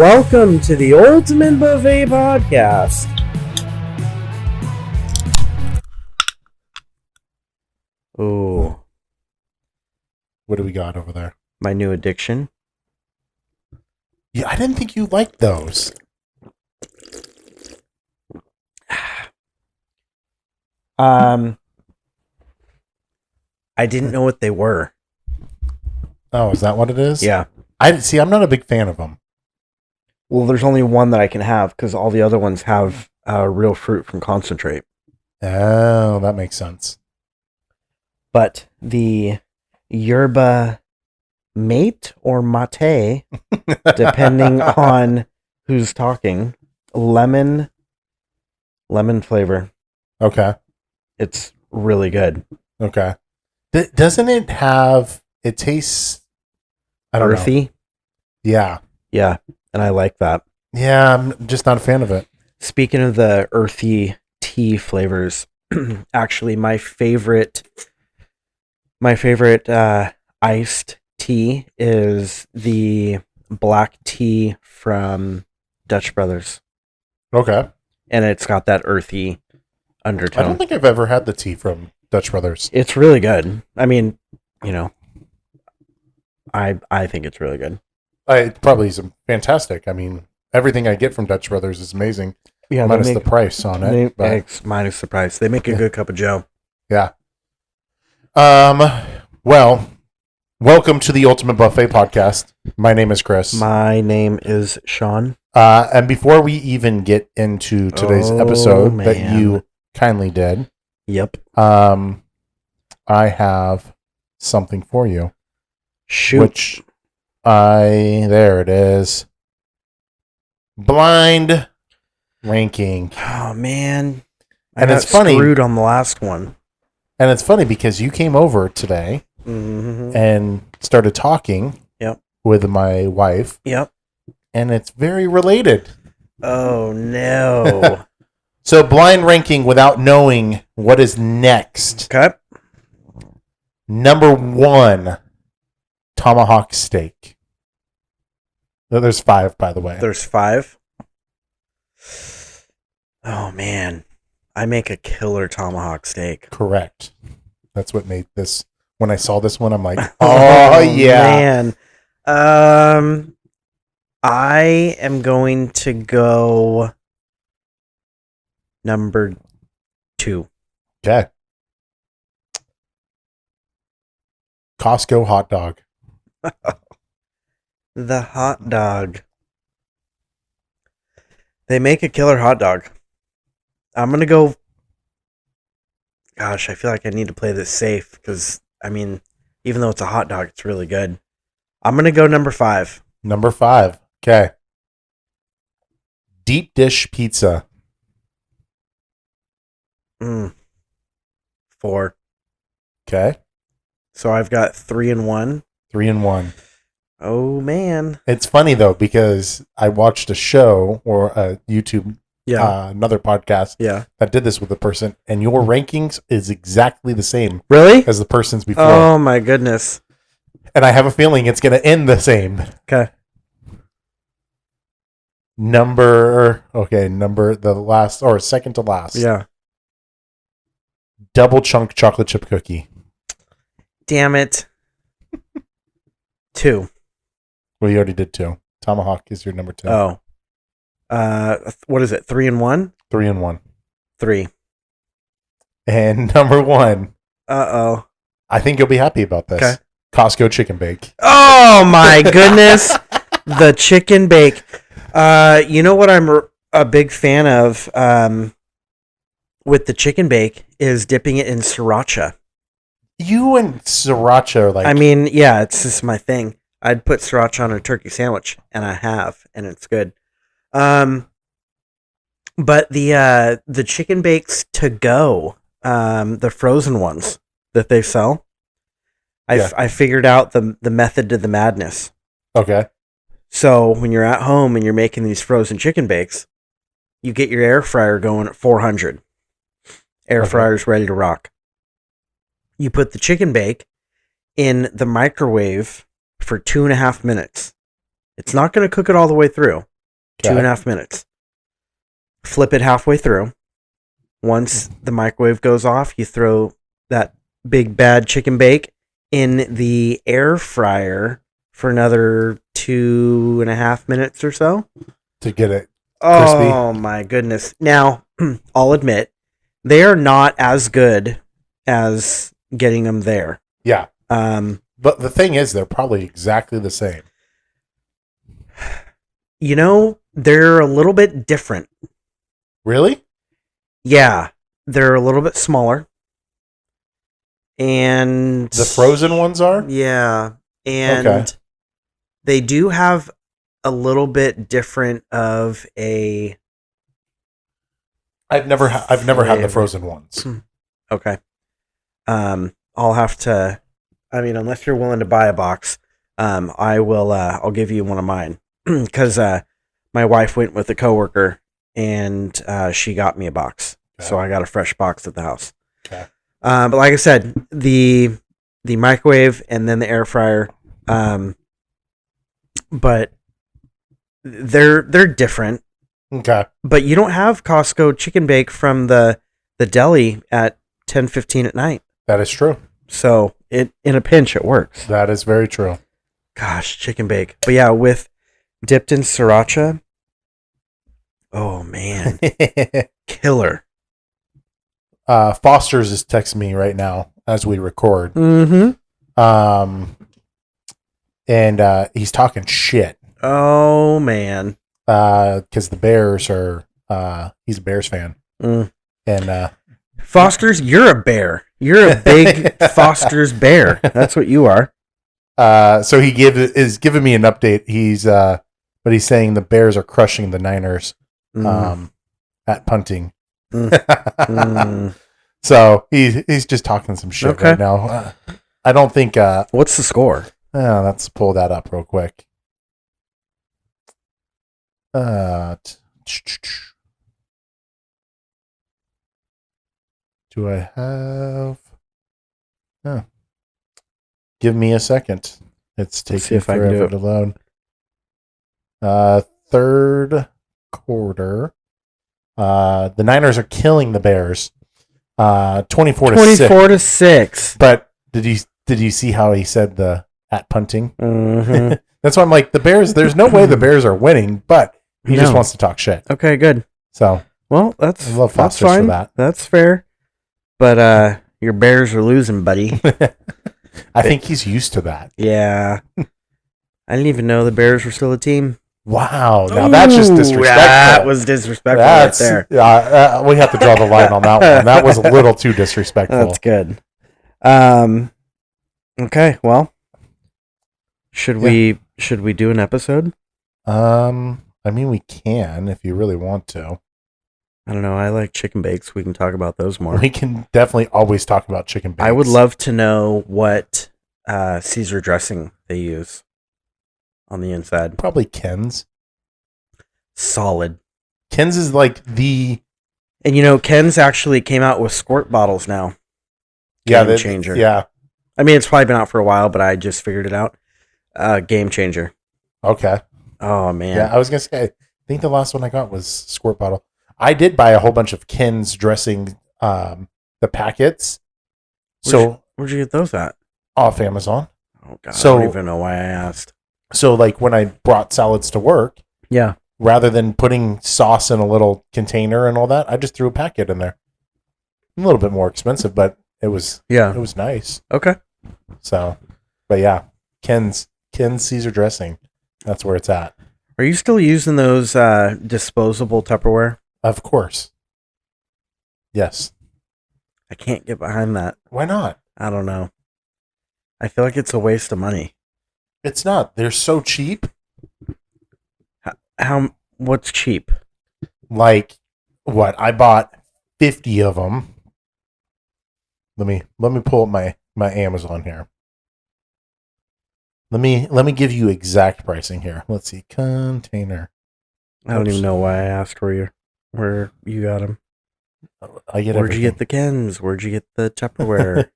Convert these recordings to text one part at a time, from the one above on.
Welcome to the Ultimate Buffet Podcast. Ooh, What do we got over there? my new addiction. Yeah, I didn't think you liked those. I didn't know what they were. Oh, is that what it is? Yeah. I'm not a big fan of them. Well, there's only one that I can have because all the other ones have real fruit from concentrate. Oh, that makes sense. But the yerba mate or mate, depending on who's talking, lemon flavor. Okay. It's really good. Okay. Doesn't it have? It tastes. I don't know. Earthy. Yeah. Yeah, and I like that. Yeah, I'm just not a fan of it. Speaking of the earthy tea flavors, actually my favorite iced tea is the black tea from Dutch Brothers, Okay. and it's got that earthy I undertone. don't think I've ever had the tea from Dutch Brothers. It's really good. I mean, I think it's really good. It probably is fantastic. I mean, everything I get from Dutch Brothers is amazing. Yeah, minus the price on it. But minus the price. They make a good cup of joe. yeah. Well, welcome to the Ultimate Buffet Podcast. My name is Chris. My name is Sean. And before we even get into today's episode that man. you kindly did, Yep. I have something for you. Shoot. There it is. Blind ranking. Oh man, And I it's got funny. screwed on the last one. And it's funny because you came over today Mm-hmm. and started talking Yep. with my wife, Yep. and it's very related. Oh no. So blind ranking without knowing what is next. Okay. Number 1, tomahawk steak. There's 5, by the way. There's 5. Oh man, I make a killer tomahawk steak. Correct. That's what made this. When I saw this one, I'm like, oh yeah. Man. I am going to go number 2. Okay. Costco hot dog. The hot dog. They make a killer hot dog. I'm going to go... Gosh, I feel like I need to play this safe because, I mean, even though it's a hot dog, it's really good. I'm going to go number 5. Number 5. Okay. Deep dish pizza. 4. Okay. So I've got 3 and 1. 3 and 1. Oh, man. It's funny though because I watched a show or a YouTube, another podcast Yeah. that did this with a person, and your rankings is exactly the same Really? as the person's before. Oh, my goodness. And I have a feeling it's going to end the same. Okay. Number the last or second to last. Yeah. Double chunk chocolate chip cookie. Damn it. 2. Well, you already did 2. Tomahawk is your number 2. Oh. What is it? 3 and 1? 3 and 1. 3. And number 1. Uh-oh. I think you'll be happy about this. Okay. Costco chicken bake. Oh my goodness. The chicken bake. You know what I'm a big fan of with the chicken bake is dipping it in sriracha. You and sriracha are like... I mean, yeah, it's just my thing. I'd put sriracha on a turkey sandwich, and I have, and it's good. But the chicken bakes to go, the frozen ones that they sell, I figured out the method to the madness. Okay. So when you're at home and you're making these frozen chicken bakes, you get your air fryer going at 400. Air fryer's ready to rock. You put the chicken bake in the microwave for 2.5 minutes. It's not going to cook it all the way through. Okay. 2.5 minutes. Flip it halfway through. Once the microwave goes off, you throw that big bad chicken bake in the air fryer for another 2.5 minutes or so. To get it crispy. Oh, my goodness. Now, I'll admit, they are not as good as getting them there. Yeah. But the thing is, they're probably exactly the same. You know, they're a little bit different. Really? Yeah. They're a little bit smaller. And the frozen ones are? Yeah. And they do have a little bit different of a I've never had the frozen ones. Okay. I'll have to, I mean, unless you're willing to buy a box, I'll give you one of mine because my wife went with a coworker and she got me a box. Okay. So I got a fresh box at the house. Okay. But like I said, the microwave and then the air fryer, but they're different. Okay. But you don't have Costco chicken bake from the deli at 10:15 at night. That is true. So in a pinch it works. That is very true. Gosh, chicken bake. But yeah, with dipped in sriracha. Oh man. Killer. Foster's is texting me right now as we record. Mm-hmm. And he's talking shit. Oh man. Because the Bears are he's a Bears fan. And Foster's, you're a bear. You're a big Foster's bear. That's what you are. So he is giving me an update. But he's saying the Bears are crushing the Niners at punting. So he's just talking some shit right now. I don't think. What's the score? Let's pull that up real quick. Do I have? Oh. Give me a second. It's taking forever to load. Third quarter. The Niners are killing the Bears. 24 to 6. But did you see how he said the at punting? Mm-hmm. That's why I'm like, the Bears, there's no way the Bears are winning, but he just wants to talk shit. Okay, good. So, well, I love Foster's fine. For that. That's fair. But your Bears are losing, buddy. I think he's used to that. Yeah. I didn't even know the Bears were still a team. Wow. Now that's just disrespectful. That was disrespectful right there. We have to draw the line on that one. That was a little too disrespectful. That's good. Okay, well, should we do an episode? I mean, we can if you really want to. I don't know. I like chicken bakes. We can talk about those more. We can definitely always talk about chicken bakes. I would love to know what Caesar dressing they use on the inside. Probably Ken's. Solid. Ken's is like the... And you know, Ken's actually came out with squirt bottles now. Game changer. Yeah. I mean, it's probably been out for a while, but I just figured it out. Game changer. Okay. Oh, man. Yeah, I was going to say, I think the last one I got was squirt bottle. I did buy a whole bunch of Ken's dressing, the packets. Where'd you get those at? Off Amazon. Oh, God. I don't even know why I asked. So, like, when I brought salads to work, yeah, rather than putting sauce in a little container and all that, I just threw a packet in there. A little bit more expensive, but it was nice. Okay. So, but yeah, Ken's Caesar dressing. That's where it's at. Are you still using those disposable Tupperware? Of course. Yes. I can't get behind that. Why not? I don't know. I feel like it's a waste of money. It's not. They're so cheap. What's cheap? Like what? I bought 50 of them. Let me pull up my Amazon here. Let me give you exact pricing here. Let's see. Container. I don't even know why I asked where you got them. Where'd you get the Kens? Where'd you get the Tupperware?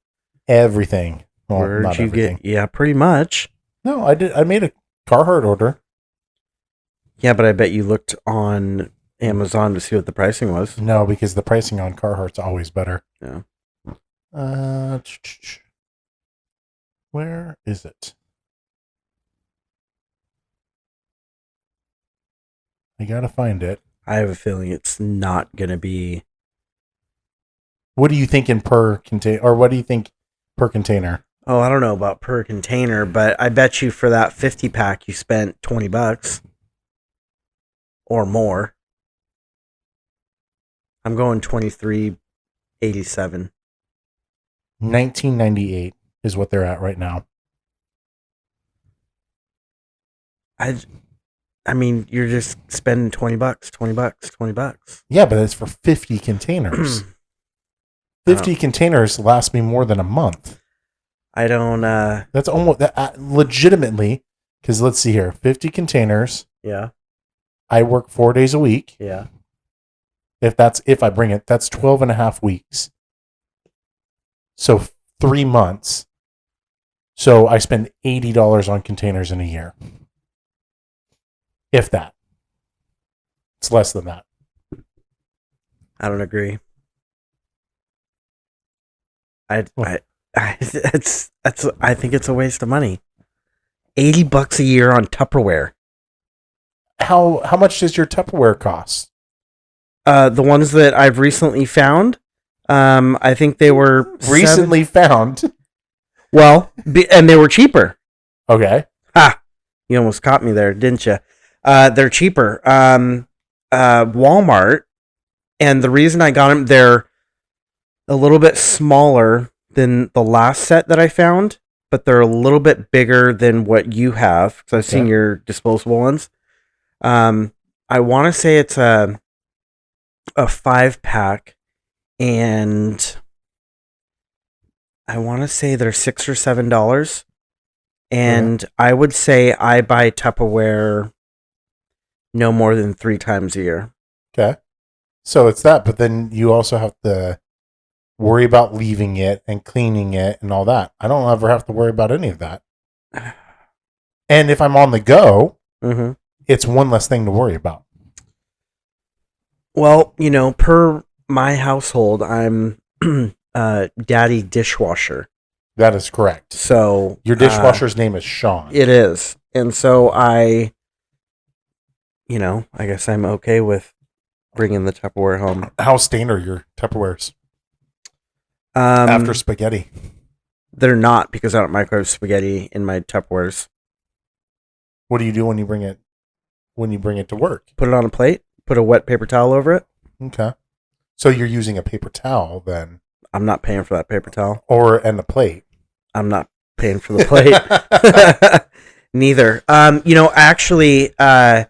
Everything. Well, where'd you everything. Get? Yeah, pretty much. No, I did. I made a Carhartt order. Yeah, but I bet you looked on Amazon to see what the pricing was. No, because the pricing on Carhartt's always better. Yeah. Where is it? I gotta find it. I have a feeling it's not going to be. What do you think in per container, or what do you think per container? Oh, I don't know about per container, but I bet you for that 50 pack you spent $20 or more. I'm going 23.87. $19.98 is what they're at right now. I mean, you're just spending $20. Yeah, but it's for 50 containers. 50 containers last me more than a month. I don't. That's almost legitimately, because let's see here, 50 containers. Yeah. I work 4 days a week. Yeah. If I bring it, that's 12 and a half weeks. So 3 months. So I spend $80 on containers in a year. If that. It's less than that. I don't agree. I think it's a waste of money. $80 a year on Tupperware. How much does your Tupperware cost? The ones that I've recently found, I think they were Recently found. Well, and they were cheaper. Okay. You almost caught me there, didn't you? They're cheaper. Walmart, and the reason I got them, they're a little bit smaller than the last set that I found, but they're a little bit bigger than what you have. Because I've seen your disposable ones. I want to say it's a 5-pack, and I want to say they're $6 or $7. And I would say I buy Tupperware no more than 3 times a year. Okay. So it's that, but then you also have to worry about leaving it and cleaning it and all that. I don't ever have to worry about any of that. And if I'm on the go, it's one less thing to worry about. Well, per my household, I'm daddy dishwasher. That is correct. So your dishwasher's name is Sean. It is. And so I guess I'm okay with bringing the Tupperware home. How stained are your Tupperwares? After spaghetti. They're not, because I don't microwave spaghetti in my Tupperwares. What do you do when you bring it to work? Put it on a plate, put a wet paper towel over it. Okay. So you're using a paper towel then. I'm not paying for that paper towel. And a plate. I'm not paying for the plate. Neither. Actually, the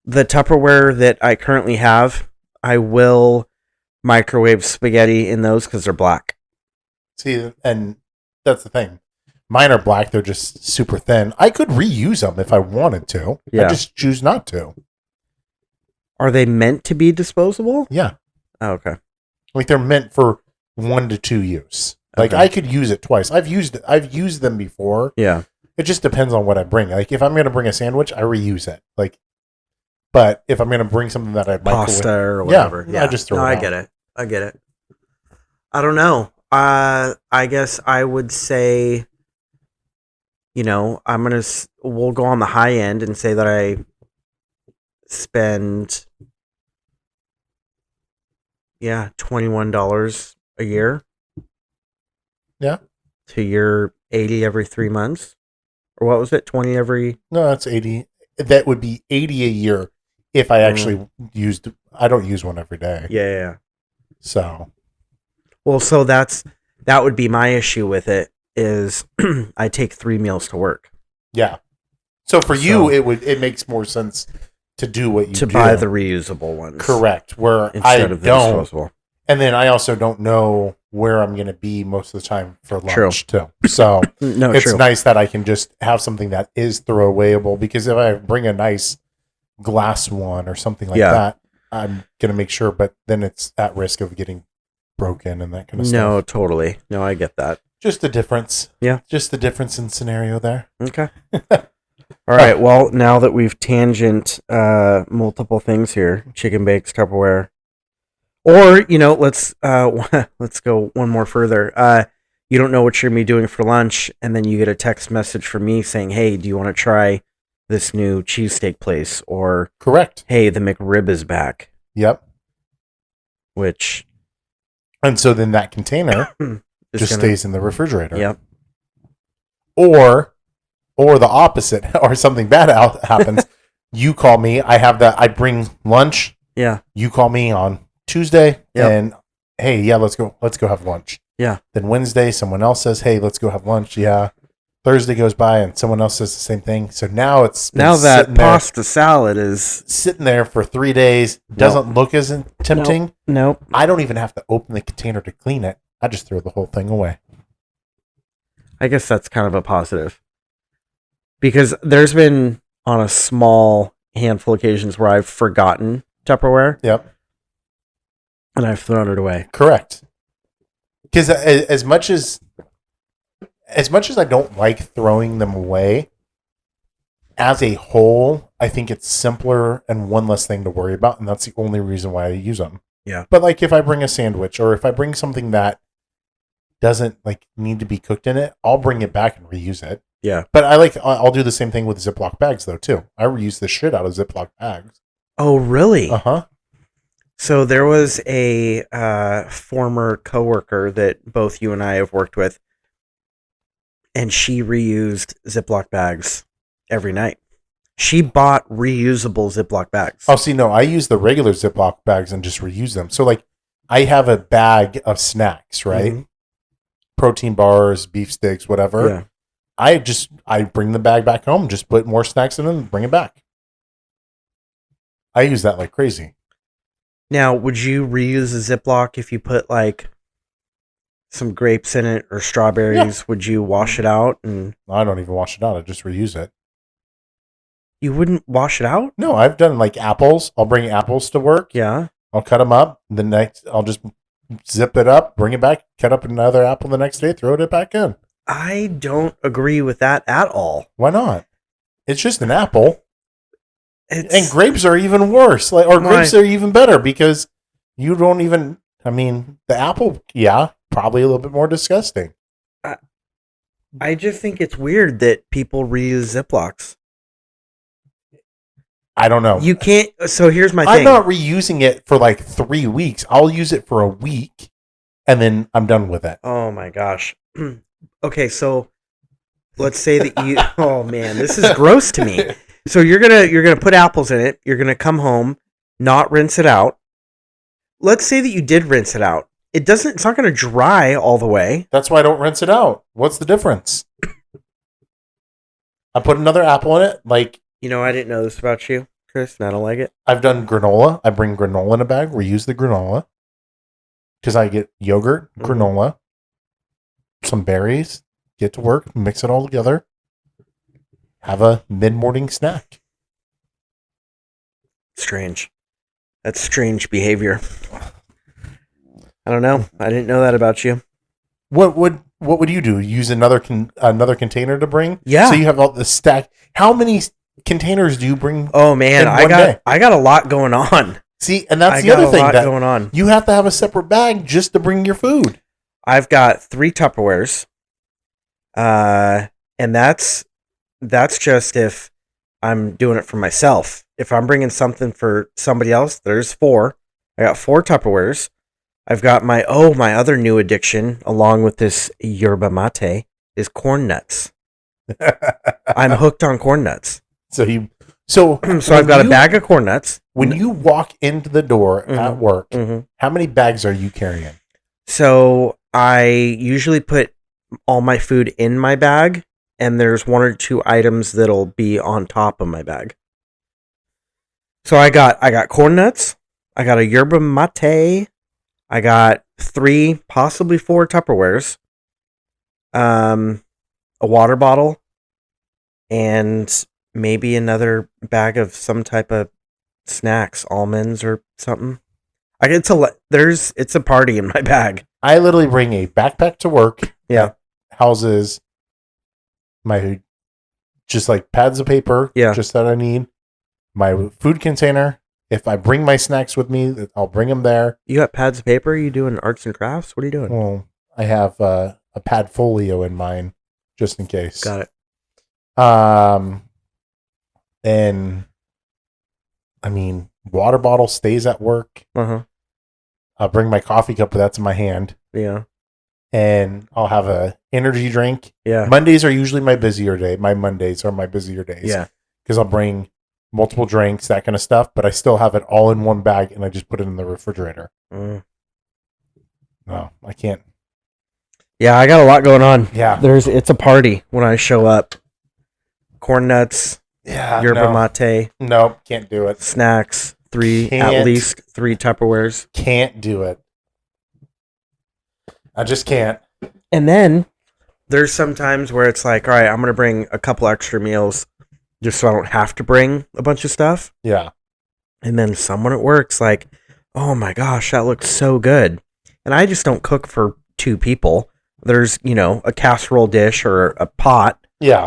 Tupperware that I currently have, I will microwave spaghetti in those because they're black. See, and that's the thing. Mine are black. They're just super thin. I could reuse them if I wanted to. Yeah. I just choose not to. Are they meant to be disposable? Yeah. Oh, okay. Like they're meant for 1 to 2 use. Like I could use it twice. I've used them before. Yeah. It just depends on what I bring. Like if I'm going to bring a sandwich, I reuse it. But if I'm going to bring something that I'd pasta or whatever, I just throw it out. I get it. I don't know. I guess I would say, we'll go on the high end and say that I spend, $21 a year. Yeah. To your 80 every 3 months. Or what was it? 20 every? No, that's 80. That would be 80 a year if I actually I don't use one every day. Yeah. So. Well, so that would be my issue with it is I take 3 meals to work. Yeah. So for you, it makes more sense to do what you do. To buy the reusable ones. Correct. Where instead of the disposable. And then I also don't know where I'm going to be most of the time for lunch too. So it's nice that I can just have something that is throwawayable, because if I bring a nice glass one or something like that, I'm going to make sure, but then it's at risk of getting broken and that kind of stuff. No, totally. No, I get that. Just the difference. Yeah. Just the difference in scenario there. Okay. All right. Well, now that we've tangent multiple things here, chicken bakes, Tupperware, or let's go one more further. You don't know what you're gonna be doing for lunch, and then you get a text message from me saying, "Hey, do you want to try this new cheesesteak place?" Or correct. "Hey, the McRib is back." Yep. And so then that container just stays in the refrigerator. Yep. Or the opposite, or something bad happens. You call me. I bring lunch. Yeah. You call me on Tuesday, and hey, yeah, let's go have lunch. Yeah. Then Wednesday, someone else says, hey, let's go have lunch. Yeah. Thursday goes by and someone else says the same thing. So now that pasta salad is sitting there for 3 days. Doesn't look as tempting. Nope. I don't even have to open the container to clean it. I just throw the whole thing away. I guess that's kind of a positive. Because there's been on a small handful of occasions where I've forgotten Tupperware. Yep. And I've thrown it away. Correct. Because as much as I don't like throwing them away, as a whole, I think it's simpler and one less thing to worry about, and that's the only reason why I use them. Yeah. But like if I bring a sandwich or if I bring something that doesn't like need to be cooked in it, I'll bring it back and reuse it. Yeah. But I'll do the same thing with Ziploc bags though too. I reuse the shit out of Ziploc bags. Oh, really? Uh-huh. So there was a former coworker that both you and I have worked with, and she reused Ziploc bags every night. She bought reusable Ziploc bags. Oh, see, no, I use the regular Ziploc bags and just reuse them. So, like, I have a bag of snacks, right? Mm-hmm. Protein bars, beef sticks, whatever. Yeah. I bring the bag back home, just put more snacks in them, and bring it back. I use that like crazy. Now, would you reuse a Ziploc if you put like some grapes in it or strawberries? Yeah. Would you wash it out? And I don't even wash it out. I just reuse it. You wouldn't wash it out? No, I've done like apples. I'll bring apples to work. Yeah. I'll cut them up. I'll just zip it up, bring it back, cut up another apple the next day, throw it back in. I don't agree with that at all. Why not? It's just an apple. And grapes are even worse. Grapes are even better because you don't even, the apple, probably a little bit more disgusting. I just think it's weird that people reuse Ziplocs. I don't know. You can't. So here's my thing. I'm not reusing it for like 3 weeks. I'll use it for a week and then I'm done with it. Oh my gosh. Okay, so let's say that you. Oh man, this is gross to me. So you're gonna put apples in it. You're gonna come home, not rinse it out. Let's say that you did rinse it out. It's not gonna dry all the way. That's why I don't rinse it out. What's the difference? I put another apple in it. Like, I didn't know this about you, Chris, and I don't like it. I've done granola. I bring granola in a bag. Reuse the granola because I get yogurt, granola, some berries. Get to work, mix it all together. Have a mid-morning snack. Strange. That's strange behavior. I don't know. I didn't know that about you. What would you do? Use another container to bring? Yeah. So you have all the stack. How many containers do you bring? Oh man, I got a lot going on. See, and that's the other thing that going on. You have to have a separate bag just to bring your food. I've got 3 Tupperwares. And that's just if I'm doing it for myself. If I'm bringing something for somebody else, there's 4. I got 4 Tupperwares. I've got my other new addiction, along with this yerba mate, is corn nuts. I'm hooked on corn nuts. So I've got a bag of corn nuts. When you walk into the door at work, how many bags are you carrying? So I usually put all my food in my bag, and there's 1 or 2 items that'll be on top of my bag. So I got corn nuts, I got a yerba mate, I got 3, possibly 4 Tupperwares, a water bottle, and maybe another bag of some type of snacks, almonds or something. It's a party in my bag. I literally bring a backpack to work. Yeah. Houses my just like pads of paper, just that I need. My food container. If I bring my snacks with me, I'll bring them there. You got pads of paper? Are you doing arts and crafts? What are you doing? Well, I have a Padfolio in mine, just in case. Got it. And I mean, water bottle stays at work. I'll bring my coffee cup, but that's in my hand. Yeah. And I'll have a energy drink. Yeah. Mondays are usually my busier day. My Mondays are my busier days. Yeah. Because I'll bring multiple drinks, that kind of stuff, but I still have it all in one bag and I just put it in the refrigerator. No, I can't. Yeah, I got a lot going on. Yeah. It's a party when I show up. Corn nuts. Yeah. Yerba mate. Nope, can't do it. Snacks. At least three Tupperwares. Can't do it. I just can't. And then there's some times where it's like, all right, I'm going to bring a couple extra meals just so I don't have to bring a bunch of stuff. Yeah. And then someone at work's like, oh my gosh, that looks so good. And I just don't cook for two people. There's, a casserole dish or a pot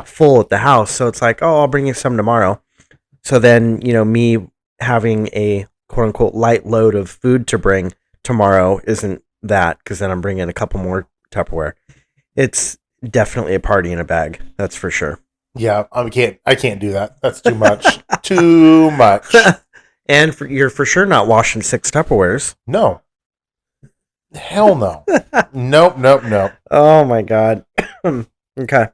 full at the house. So it's like, oh, I'll bring you some tomorrow. So then, me having a quote unquote light load of food to bring tomorrow isn't that, because then I'm bringing a couple more Tupperware. It's definitely a party in a bag. That's for sure. Yeah, I can't do that. That's too much. Too much. And you're for sure not washing 6 Tupperwares. No. Hell no. Nope. Oh my God. Okay.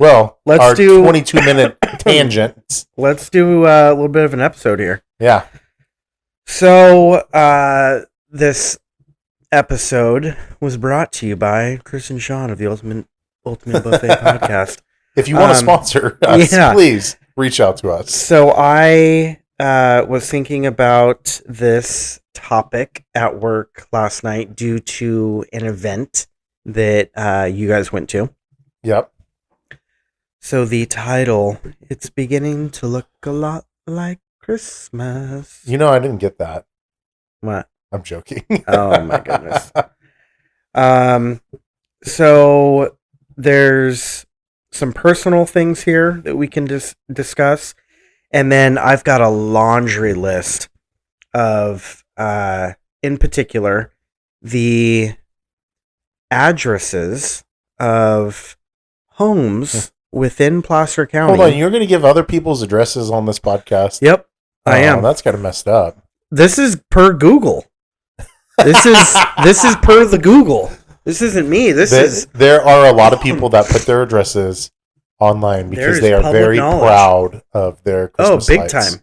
Well, let's do 22-minute tangent. Let's do a little bit of an episode here. Yeah. So, this episode was brought to you by Chris and Sean of the Ultimate Buffet Podcast. If you want to sponsor us, please reach out to us. So I was thinking about this topic at work last night due to an event that you guys went to. Yep. So the title, it's beginning to look a lot like Christmas. I didn't get that. What? I'm joking. Oh my goodness. So there's some personal things here that we can discuss. And then I've got a laundry list of, in particular, the addresses of homes within Placer County. Hold on, you're going to give other people's addresses on this podcast? Yep, I am. That's kind of messed up. This is per Google. This is per the Google. This isn't me. There are a lot of people that put their addresses online because they are very proud of their Christmas big lights. Time.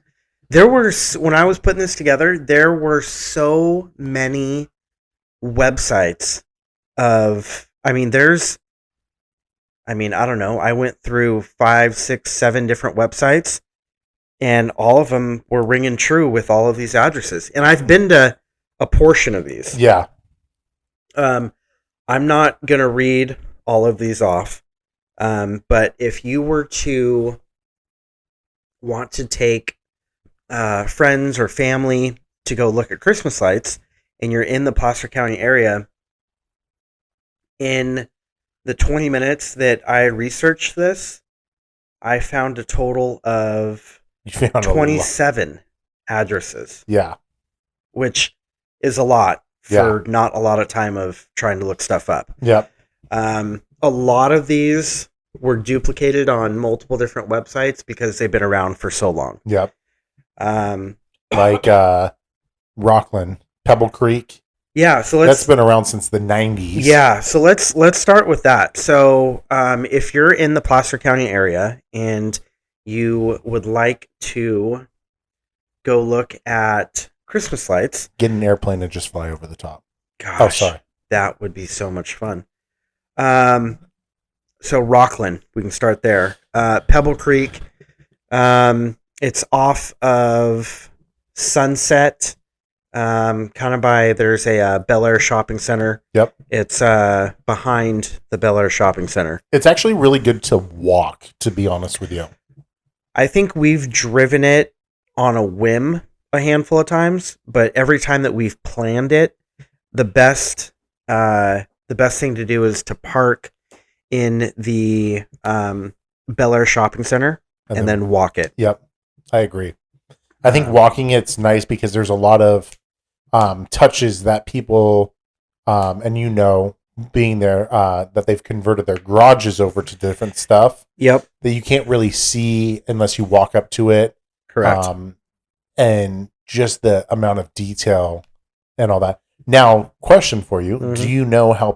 There were, when I was putting this together, there were so many websites of, I don't know. I went through 5, 6, 7 different websites, and all of them were ringing true with all of these addresses. And I've been to a portion of these. Yeah. I'm not going to read all of these off. But if you were to want to take friends or family to go look at Christmas lights, and you're in the Placer County area, in the 20 minutes that I researched this, I found a total of 27 addresses. Yeah. Which is a lot for not a lot of time of trying to look stuff up. Yep. A lot of these were duplicated on multiple different websites because they've been around for so long. Yep. Like Rockland, Pebble Creek. Yeah, so that's been around since the 90s. Yeah, so let's start with that. So, if you're in the Placer County area and you would like to go look at Christmas lights, get an airplane and just fly over the top. Gosh, sorry. That would be so much fun. So Rockland, we can start there. Pebble Creek, it's off of Sunset. Kind of by, there's a Bel Air Shopping Center. Yep. It's behind the Bel Air Shopping Center. It's actually really good to walk, to be honest with you. I think we've driven it on a whim a handful of times, but every time that we've planned it, the best thing to do is to park in the Bel Air Shopping Center and then walk it. Yep, I agree. I think walking it's nice because there's a lot of touches that people, and being there, that they've converted their garages over to different stuff. Yep. That you can't really see unless you walk up to it. Correct. And just the amount of detail and all that. Now, question for you. Mm-hmm. Do you know how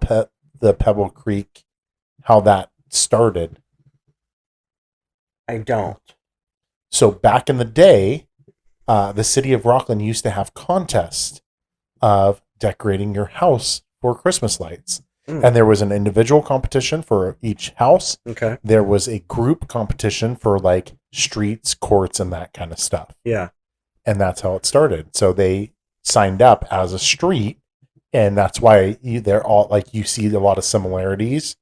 the Pebble Creek, how that started? I don't. So back in the day, the city of Rockland used to have contests of decorating your house for Christmas lights. And there was an individual competition for each house. Okay. There was a group competition for like streets, courts, and that kind of stuff. Yeah. And that's how it started. So they signed up as a street, and that's why they're all like, you see a lot of similarities.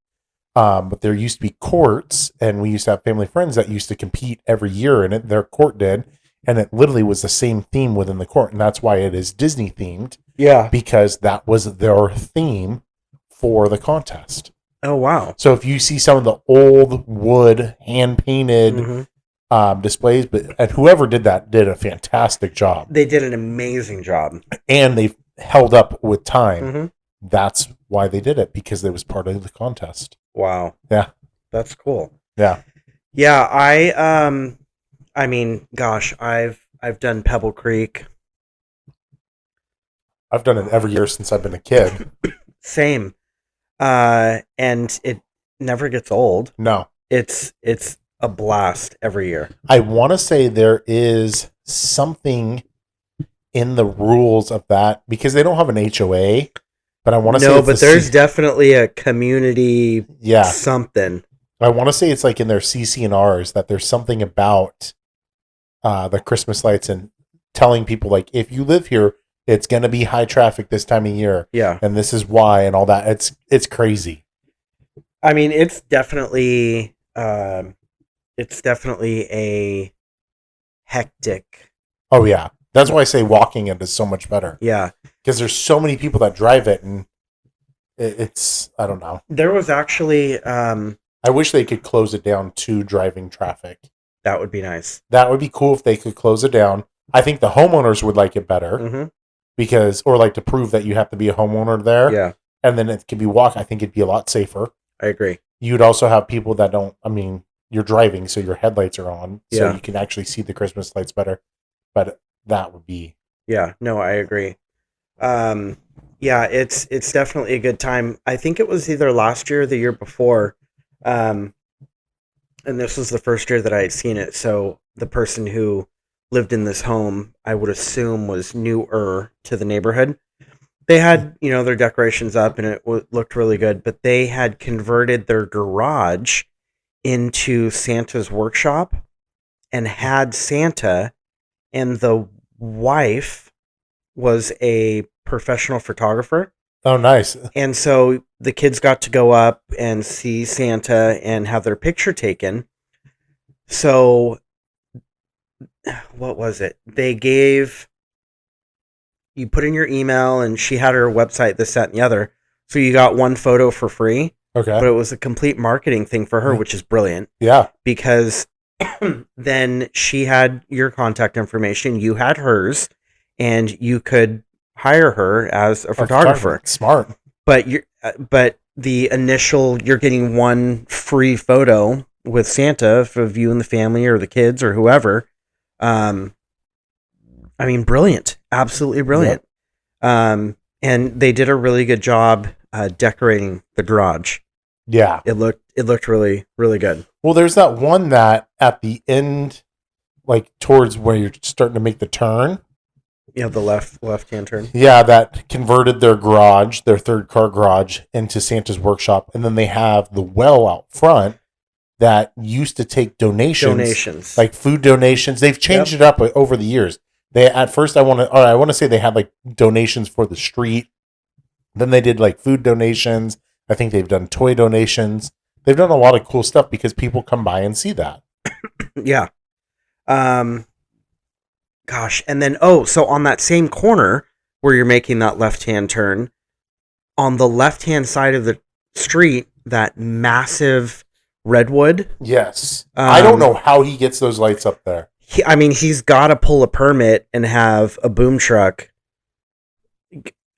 But there used to be courts, and we used to have family friends that used to compete every year in it. Their court did, and it literally was the same theme within the court, and that's why it is Disney themed. Yeah. Because that was their theme for the contest. Oh, wow. So if you see some of the old wood hand painted displays, and whoever did that did a fantastic job. They did an amazing job. And they held up with time. Mm-hmm. That's why they did it, because it was part of the contest. Wow. Yeah. That's cool. Yeah. Yeah, I mean, gosh, I've done Pebble Creek. I've done it every year since I've been a kid. Same. And it never gets old. No. It's a blast every year. I want to say there is something in the rules of that, because they don't have an HOA, but I want to say no, but there's definitely a community something. I want to say it's like in their CC&Rs that there's something about the Christmas lights and telling people, like, if you live here, it's going to be high traffic this time of year. Yeah. And this is why and all that. It's crazy. I mean, it's definitely a hectic. Oh, yeah. That's why I say walking it is so much better. Yeah. Because there's so many people that drive it, and it's, I don't know. There was actually... I wish they could close it down to driving traffic. That would be nice. That would be cool if they could close it down. I think the homeowners would like it better. Mm-hmm. Or like to prove that you have to be a homeowner there. Yeah. And then it could be walk. I think it'd be a lot safer. I agree. You'd also have people that don't, I mean, you're driving, so your headlights are on. So you can actually see the Christmas lights better. But that would be. Yeah, no, I agree. Yeah, it's definitely a good time. I think it was either last year or the year before. And this was the first year that I had seen it. So the person who lived in this home, I would assume, was newer to the neighborhood. They had, their decorations up, and it looked really good, but they had converted their garage into Santa's workshop and had Santa, and the wife was a professional photographer. Oh, nice. And so the kids got to go up and see Santa and have their picture taken. So what was it? You put in your email, and she had her website, this, that, and the other. So you got one photo for free. Okay. But it was a complete marketing thing for her, which is brilliant. Yeah. Because then she had your contact information, you had hers, and you could hire her as a photographer. Smart. But the initial, you're getting one free photo with Santa of you and the family or the kids or whoever. I mean, brilliant. Absolutely brilliant. Yep. And they did a really good job decorating the garage. Yeah. It looked really, really good. Well, there's that one that at the end, like towards where you're starting to make the turn. Yeah, the left-hand turn. Yeah, that converted their garage, their third car garage, into Santa's workshop. And then they have the well out front that used to take donations. Like food donations. They've changed it up over the years. At first I want to say they had like donations for the street. Then they did like food donations. I think they've done toy donations. They've done a lot of cool stuff because people come by and see that. Yeah. Gosh. And then, so on that same corner where you're making that left-hand turn, on the left-hand side of the street, that massive Redwood. Yes. I don't know how he gets those lights up there. He's got to pull a permit and have a boom truck.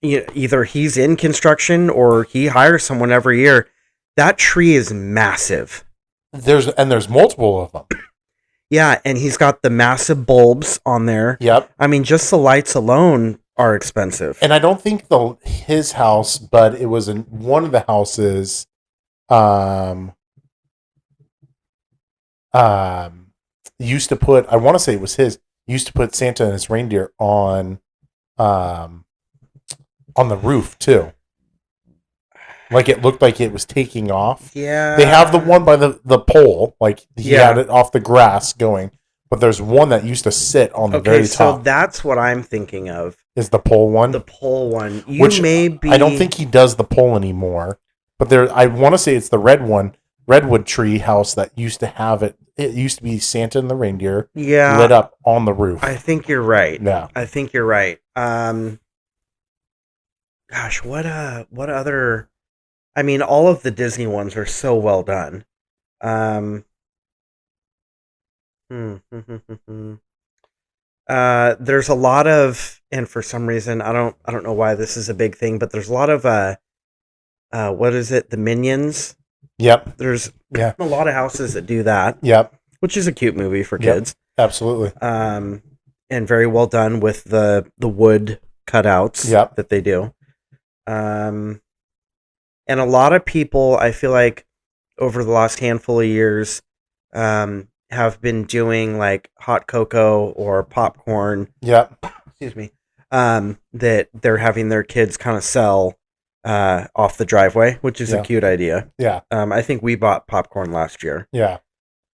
Either he's in construction or he hires someone every year. That tree is massive. There's multiple of them. Yeah, and he's got the massive bulbs on there. Yep. Just the lights alone are expensive. And I don't think his house, but it was in one of the houses. Used to put, I want to say it was his, used to put Santa and his reindeer on the roof too. Like it looked like it was taking off. Yeah. They have the one by the pole, like he had it off the grass going, but there's one that used to sit on the very top. So that's what I'm thinking of. Is the pole one? The pole one. I don't think he does the pole anymore, but I want to say it's the redwood tree house that used to have it. It used to be Santa and the reindeer lit up on the roof. I think you're right. Yeah. I think you're right. Gosh, what other... all of the Disney ones are so well done. There's a lot of, and for some reason, I don't know why this is a big thing, but there's a lot of, what is it? The Minions. Yep. There's a lot of houses that do that. Yep. Which is a cute movie for kids. Absolutely. And very well done with the wood cutouts that they do. And a lot of people, I feel like, over the last handful of years, have been doing like hot cocoa or popcorn. Yep. Excuse me. That they're having their kids kind of sell off the driveway, which is a cute idea. Yeah. I think we bought popcorn last year. Yeah.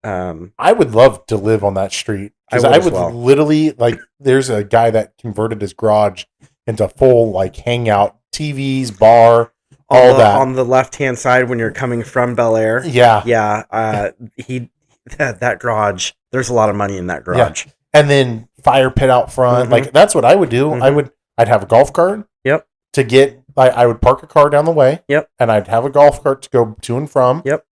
I would love to live on that street. Because I would literally, like, there's a guy that converted his garage into full, like, hangout, TVs, bar, all that. On the left-hand side when you're coming from Bel Air. Yeah. Yeah. That garage, there's a lot of money in that garage. Yeah. And then fire pit out front. Mm-hmm. Like, that's what I would do. Mm-hmm. I'd have a golf cart. Yep. To get, I would park a car down the way. Yep. And I'd have a golf cart to go to and from. Yep.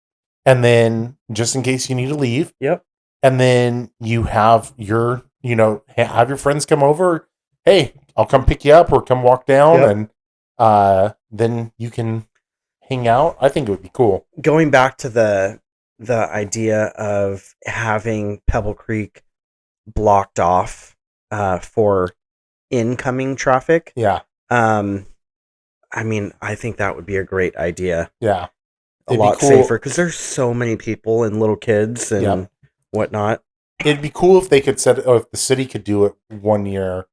And then, just in case you need to leave. Yep. And then you have have your friends come over. Hey, I'll come pick you up or come walk down. And then you can hang out. I think it would be cool. Going back to the idea of having Pebble Creek blocked off for incoming traffic. Yeah. I think that would be a great idea. Yeah. A lot safer because there's so many people and little kids and whatnot. It'd be cool if they could if the city could do it 1 year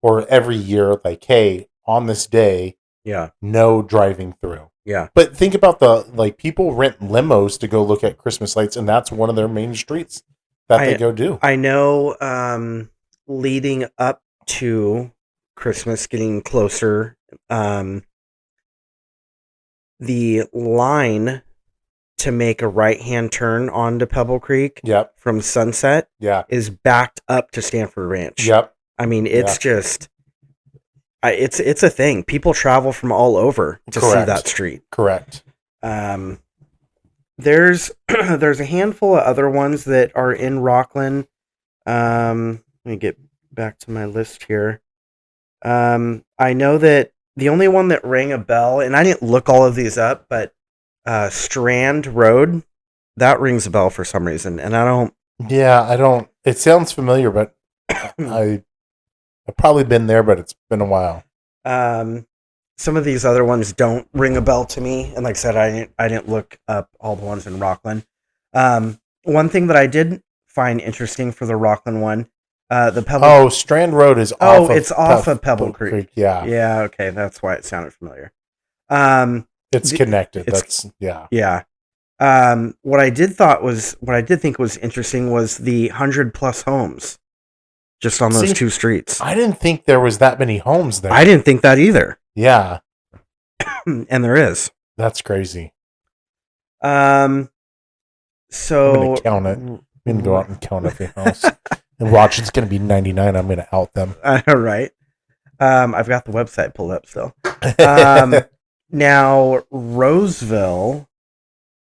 or every year, like, hey, on this day, no driving through. Yeah. But think about people rent limos to go look at Christmas lights, and that's one of their main streets that they go do. I know leading up to Christmas, getting closer, the line to make a right-hand turn onto Pebble Creek from Sunset is backed up to Stanford Ranch. Yep. It's just... it's a thing. People travel from all over to see that street. Correct. There's a handful of other ones that are in Rockland. Let me get back to my list here. I know that the only one that rang a bell, and I didn't look all of these up, but Strand Road, that rings a bell for some reason, and I don't. Yeah, I don't. It sounds familiar, but I've probably been there, but it's been a while. Some of these other ones don't ring a bell to me, and like I said, I didn't look up all the ones in Rockland. One thing that I did find interesting for the Rockland one, the Pebble. Oh, Strand Road is off. It's off of Pebble Creek. Yeah. Yeah. Okay, that's why it sounded familiar. It's connected. Yeah. What I did think was interesting was the 100+ homes just on those two streets. I didn't think there was that many homes there. I didn't think that either. Yeah. And there is. That's crazy. So I'm gonna count it. I'm gonna go out and count every house and watch. It's gonna be 99. I'm gonna out them. All right. I've got the website pulled up still. Now Roseville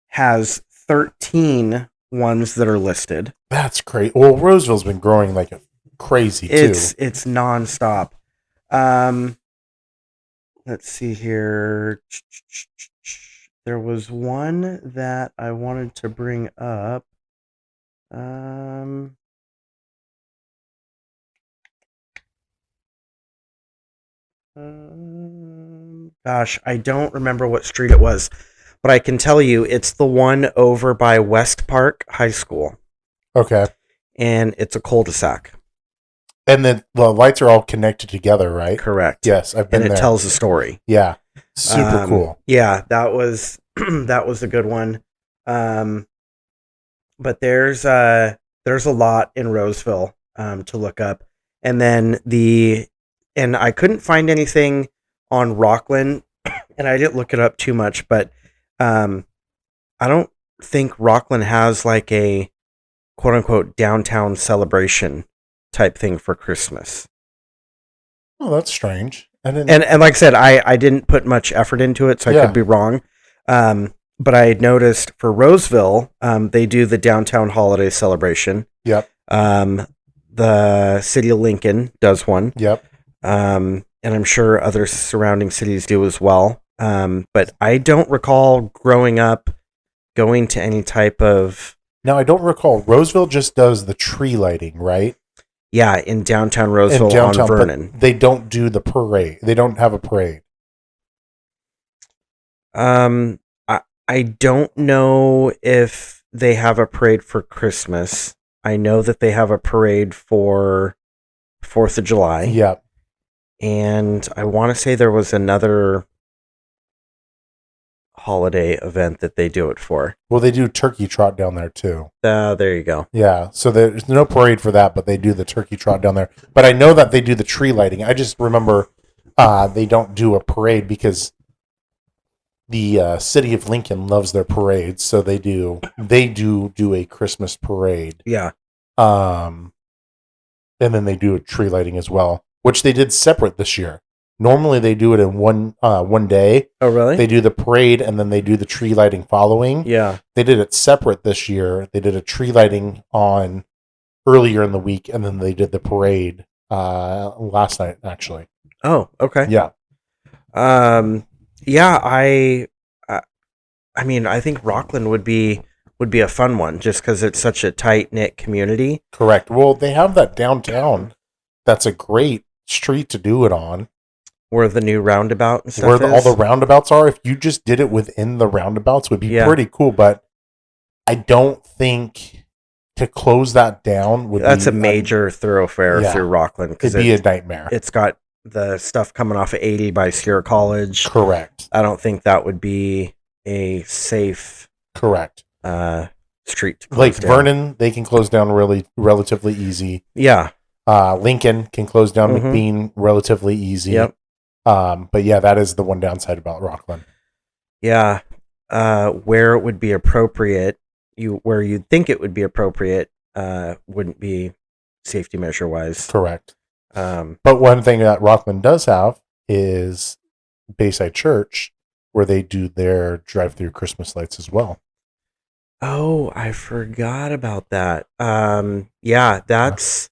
has 13 ones that are listed. That's great. Well, Roseville's been growing like crazy too. It's nonstop. Let's see here. There was one that I wanted to bring up. Gosh, I don't remember what street it was, but I can tell you it's the one over by West Park High School. Okay. And it's a cul-de-sac. And then the lights are all connected together, right? Correct. Yes, I've been there. And it tells a story. Yeah. Super cool. Yeah, that was that was a good one. But there's a lot in Roseville to look up. And then and I couldn't find anything on Rockland, and I didn't look it up too much, but I don't think Rockland has like a quote unquote downtown celebration type thing for Christmas. Oh, that's strange. And like I said, I didn't put much effort into it, so I could be wrong. But I had noticed for Roseville, they do the downtown holiday celebration. Yep. The city of Lincoln does one. Yep. And I'm sure other surrounding cities do as well. But I don't recall growing up going to any type of... Now, I don't recall. Roseville just does the tree lighting, right? Yeah, in downtown Roseville on Vernon. They don't do the parade. They don't have a parade. I don't know if they have a parade for Christmas. I know that they have a parade for 4th of July. Yeah. And I want to say there was another holiday event that they do it for. Well, they do turkey trot down there too. There you go. Yeah, so there's no parade for that, but they do the turkey trot down there. But I know that they do the tree lighting. I just remember they don't do a parade because the city of Lincoln loves their parades, so they do a Christmas parade. Yeah. And then they do a tree lighting as well, which they did separate this year. Normally they do it in one day. Oh, really? They do the parade and then they do the tree lighting following. Yeah. They did it separate this year. They did a tree lighting on earlier in the week, and then they did the parade last night, actually. Oh, okay. Yeah. Yeah, I mean, I think Rockland would be a fun one just because it's such a tight-knit community. Correct. Well, they have that downtown. That's a great street to do it on. Where the new roundabout and stuff all the roundabouts are. If you just did it within the roundabouts, would be pretty cool. But I don't think to close that down would That's a major thoroughfare through Rockland. It'd be a nightmare. It's got the stuff coming off of 80 by Sierra College. Correct. I don't think that would be a safe street to close like down. Vernon, they can close down relatively easy. Yeah. Lincoln can close down McBean relatively easy. Yep. But yeah, that is the one downside about Rockland. Yeah. Where it would be appropriate, where you'd think it would be appropriate, wouldn't be safety measure wise. Correct. But one thing that Rockland does have is Bayside Church, where they do their drive-through Christmas lights as well. Oh, I forgot about that. Yeah, that's...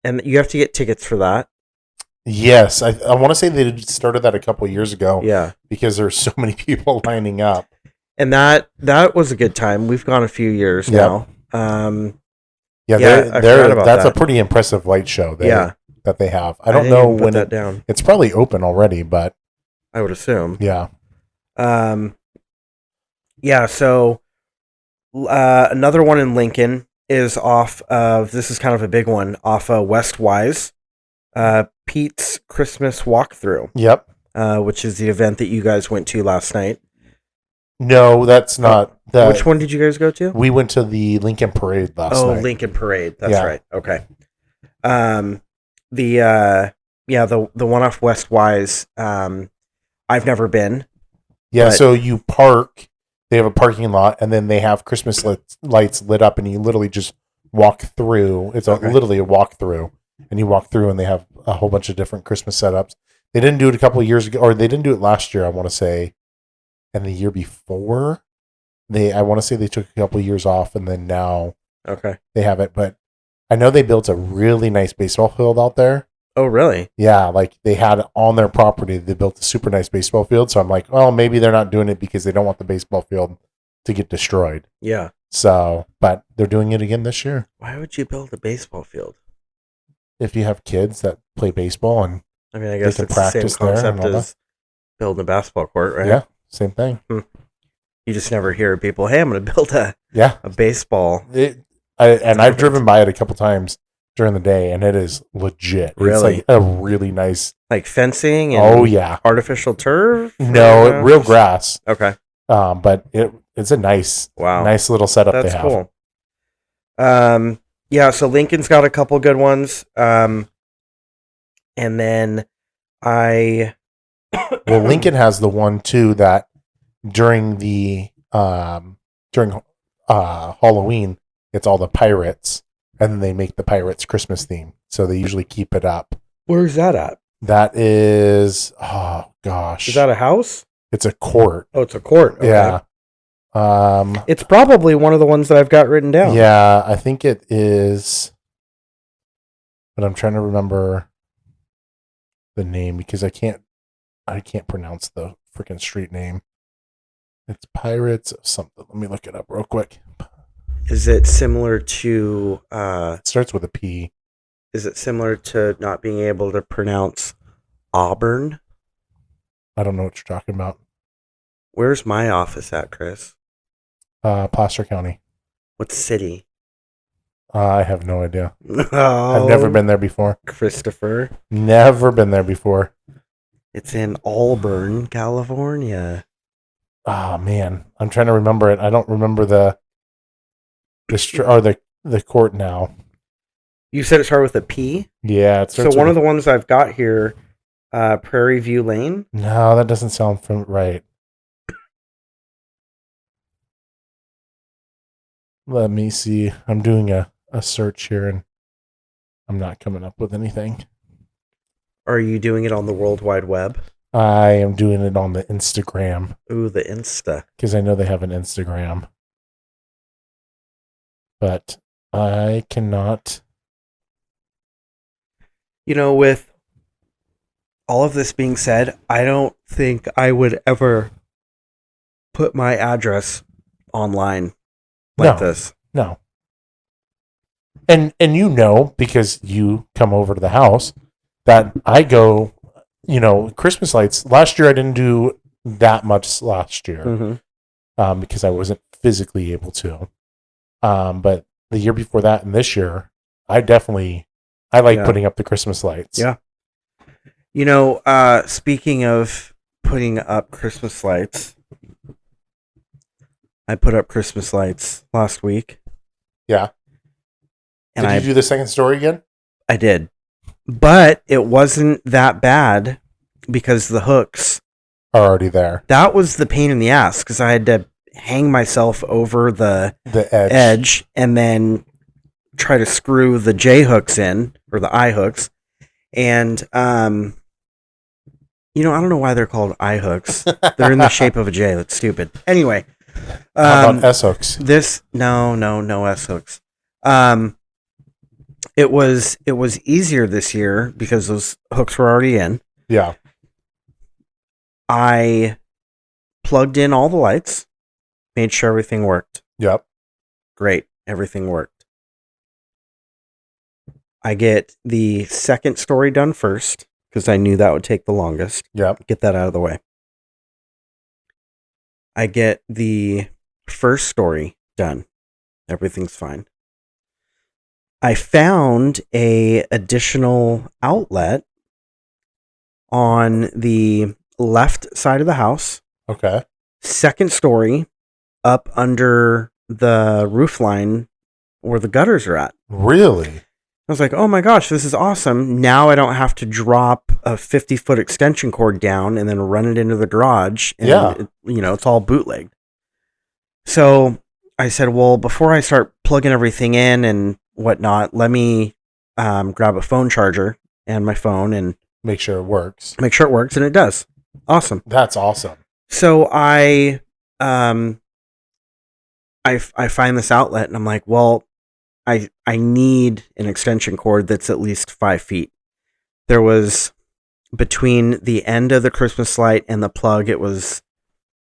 And you have to get tickets for that. Yes, I want to say they started that a couple of years ago. Yeah. Because there's so many people lining up. And that was a good time. We've gone a few years now. That's a pretty impressive light show that they have. I don't know when it's probably open already, but I would assume. Yeah. So another one in Lincoln is off of, this is kind of a big one, off of West Wise, Pete's Christmas Walkthrough. Yep. Which is the event that you guys went to last night. No, that's not. Which one did you guys go to? We went to the Lincoln Parade last night. Oh, Lincoln Parade. That's right. Okay. The one off West Wise, I've never been. Yeah, so you park, they have a parking lot, and then they have Christmas lights lit up, and you literally just walk through. It's literally a walkthrough, and you walk through, and they have a whole bunch of different Christmas setups. They didn't do it a couple of years ago, or they didn't do it last year, I want to say, and the year before. I want to say they took a couple years off, and then now they have it. But I know they built a really nice baseball field out there. Oh, really? Yeah, like they had on their property, they built a super nice baseball field. So I'm like, well, maybe they're not doing it because they don't want the baseball field to get destroyed. Yeah. So, but they're doing it again this year. Why would you build a baseball field? If you have kids that play baseball, and I mean, I guess it's the same concept as building a basketball court, right? Yeah, same thing. You just never hear people, hey, I'm going to build a baseball. I've driven by it a couple times during the day, and it is legit. Really? It's like a really nice... Like fencing and artificial turf? No, real grass. Okay. But it's a nice little setup they have. That's cool. Yeah, so Lincoln's got a couple good ones. And then well, Lincoln has the one, too, that during Halloween, it's all the pirates, and then they make the pirates Christmas theme. So they usually keep it up. Where's that at? That is, oh gosh. Is that a house? It's a court. Oh, it's a court. Okay. Yeah. It's probably one of the ones that I've got written down. Yeah, I think it is. But I'm trying to remember the name because I can't pronounce the freaking street name. It's Pirates of something. Let me look it up real quick. Is it similar to... it starts with a P. Is it similar to not being able to pronounce Auburn? I don't know what you're talking about. Where's my office at, Chris? Placer County. What city? I have no idea. Oh, I've never been there before. Christopher? Never been there before. It's in Auburn, California. Oh, man. I'm trying to remember it. I don't remember the court now. You said it started with a P? Yeah. So one of the ones I've got here, Prairie View Lane? No, that doesn't sound right. Let me see. I'm doing a search here, and I'm not coming up with anything. Are you doing it on the World Wide Web? I am doing it on the Instagram. Ooh, the Insta. Because I know they have an Instagram. But I cannot... You know, with all of this being said, I don't think I would ever put my address online like this. No. And you know, because you come over to the house, that I go, Christmas lights. Last year I didn't do that much last year because I wasn't physically able to. But the year before that and this year, I like putting up the Christmas lights. Yeah. Speaking of putting up Christmas lights, I put up Christmas lights last week. Yeah. And did you do the second story again? I did. But it wasn't that bad because the hooks are already there. That was the pain in the ass because I had to hang myself over the edge and then try to screw the J hooks in, or the I hooks. And, I don't know why they're called I hooks. They're in the shape of a J. That's stupid. Anyway. How about S hooks? No S hooks. It was easier this year because those hooks were already in. Yeah. I plugged in all the lights, made sure everything worked. Yep. Great. Everything worked. I get the second story done first because I knew that would take the longest. Yep. Get that out of the way. I get the first story done. Everything's fine. I found a additional outlet on the left side of the house. Okay. Second story up under the roof line where the gutters are at. Really? I was like, oh my gosh, this is awesome. Now I don't have to drop a 50-foot extension cord down and then run it into the garage. And it's all bootlegged. So I said, well, before I start plugging everything in and whatnot, let me grab a phone charger and my phone and make sure it works. And it does. Awesome. That's awesome. So I I find this outlet and I'm like, well, I need an extension cord that's at least 5 feet. There was between the end of the Christmas light and the plug, it was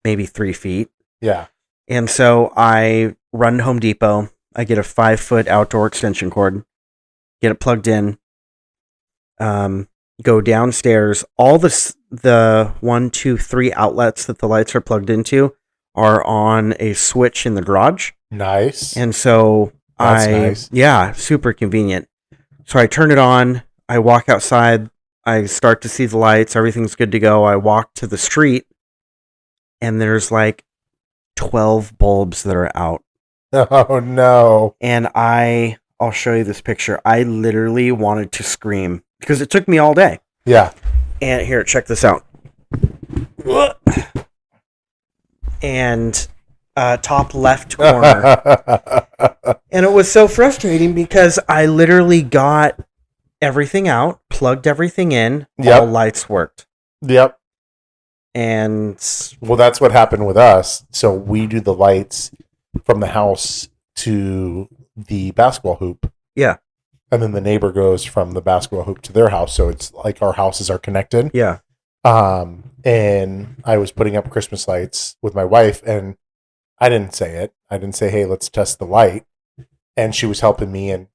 maybe 3 feet. Yeah. And so I run to Home Depot. I get a 5-foot outdoor extension cord, get it plugged in, go downstairs. All the 1, 2, 3 outlets that the lights are plugged into are on a switch in the garage. Nice. And so That's nice. Yeah, super convenient. So I turn it on. I walk outside. I start to see the lights. Everything's good to go. I walk to the street, and there's like 12 bulbs that are out. Oh, no. And I'll show you this picture. I literally wanted to scream because it took me all day. Yeah. And here, check this out. And top left corner. And it was so frustrating because I literally got everything out, plugged everything in, all lights worked. Yep. And well, that's what happened with us. So we do the lights from the house to the basketball hoop. Yeah. And then the neighbor goes from the basketball hoop to their house. So it's like our houses are connected. Yeah. And I was putting up Christmas lights with my wife, and I didn't say it. I didn't say, hey, let's test the light. And she was helping me, and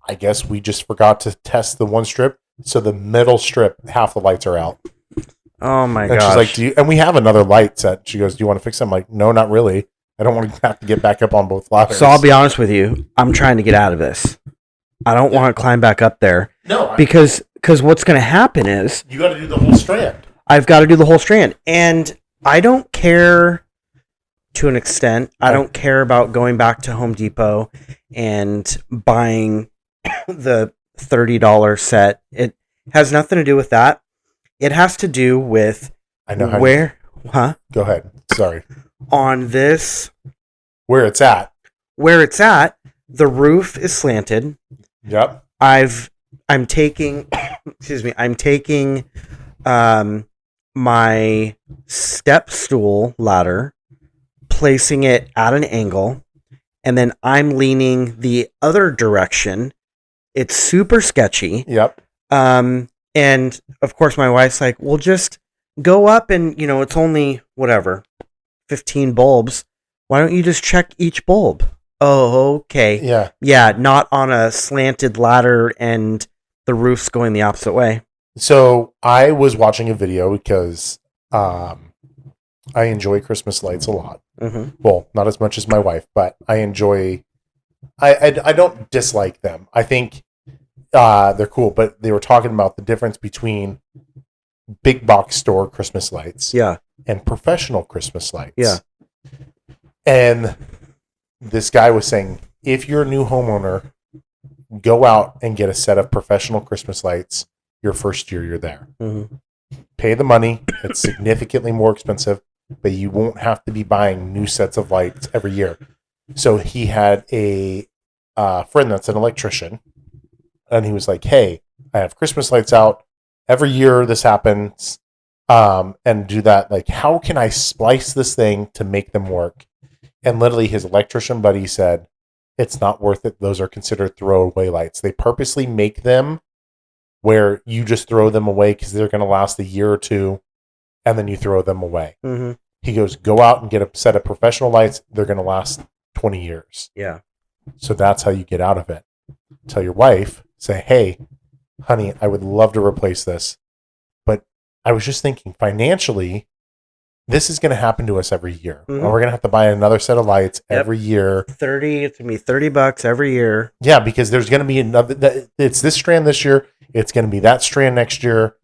I guess we just forgot to test the one strip. So the middle strip, half the lights are out. Oh my gosh. And she's like, and we have another light set. She goes, do you want to fix it? I'm like, no, not really. I don't want to have to get back up on both ladders. So I'll be honest with you. I'm trying to get out of this. I don't want to climb back up there. No. Because what's going to happen is... you got to do the whole strand. I've got to do the whole strand. And I don't care to an extent. I don't care about going back to Home Depot and buying the $30 set. It has nothing to do with that. It has to do with where... Huh? Go ahead. Sorry. On this... Where it's at. Where it's at, the roof is slanted. Yep. I'm taking... excuse me. I'm taking... my step stool ladder, placing it at an angle, and then I'm leaning the other direction. It's super sketchy. Yep. And of course my wife's like, well, just go up and, it's only whatever, 15 bulbs. Why don't you just check each bulb? Oh, okay. Yeah. Yeah, not on a slanted ladder and the roof's going the opposite way. So I was watching a video because I enjoy Christmas lights a lot. Mm-hmm. Well, not as much as my wife, but I enjoy. I don't dislike them. I think they're cool, but they were talking about the difference between big box store Christmas lights, and professional Christmas lights, And this guy was saying, if you're a new homeowner, go out and get a set of professional Christmas lights. Your first year you're there. Mm-hmm. Pay the money. It's significantly more expensive, but you won't have to be buying new sets of lights every year. So he had a friend that's an electrician, and he was like, hey, I have Christmas lights out. Every year this happens, and do that. Like, how can I splice this thing to make them work? And literally his electrician buddy said, it's not worth it. Those are considered throwaway lights. They purposely make them where you just throw them away because they're going to last a year or two, and then you throw them away. Mm-hmm. He goes, go out and get a set of professional lights. They're going to last 20 years. Yeah. So that's how you get out of it. Tell your wife, say, hey, honey, I would love to replace this, but I was just thinking financially, this is going to happen to us every year. Mm-hmm. And we're going to have to buy another set of lights every year. It's going to be $30 every year. Yeah, because there's going to be another. It's this strand this year. It's going to be that strand next year.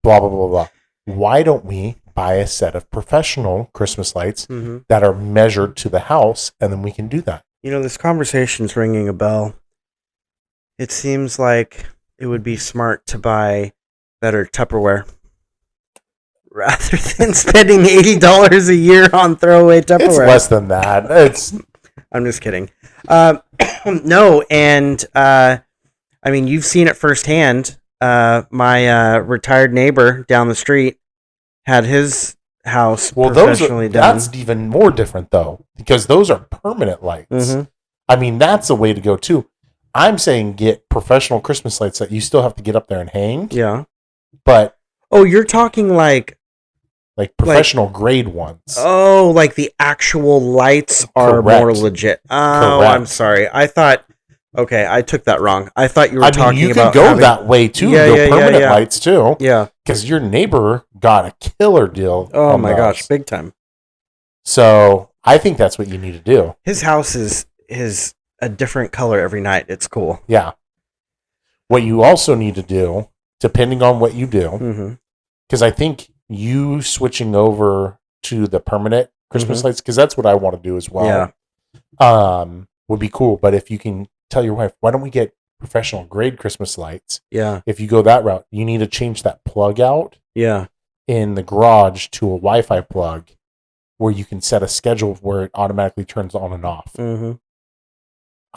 Blah blah blah blah. Why don't we buy a set of professional Christmas lights that are measured to the house, and then we can do that? This conversation's ringing a bell. It seems like it would be smart to buy better Tupperware rather than spending $80 a year on throwaway Tupperware. It's less than that. I'm just kidding. No, and I mean, you've seen it firsthand. My retired neighbor down the street had his house well, professionally done. That's even more different though, because those are permanent lights. Mm-hmm. I mean, that's the way to go too. I'm saying get professional Christmas lights that you still have to get up there and hang. Yeah. But you're talking like professional grade ones. Oh, like the actual lights are more legit. Oh, correct. I'm sorry. I thought. Okay, I took that wrong. I thought you were talking about. You could go that way too. Permanent lights too. Yeah. Because your neighbor got a killer deal. Oh my gosh, big time. So I think that's what you need to do. His house is a different color every night. It's cool. Yeah. What you also need to do, depending on what you do, because I think you switching over to the permanent Christmas lights, because that's what I want to do as well. Yeah. Would be cool. But if you can tell your wife, why don't we get professional grade Christmas lights? Yeah. If you go that route, you need to change that plug out. Yeah. In the garage to a Wi-Fi plug, where you can set a schedule where it automatically turns on and off.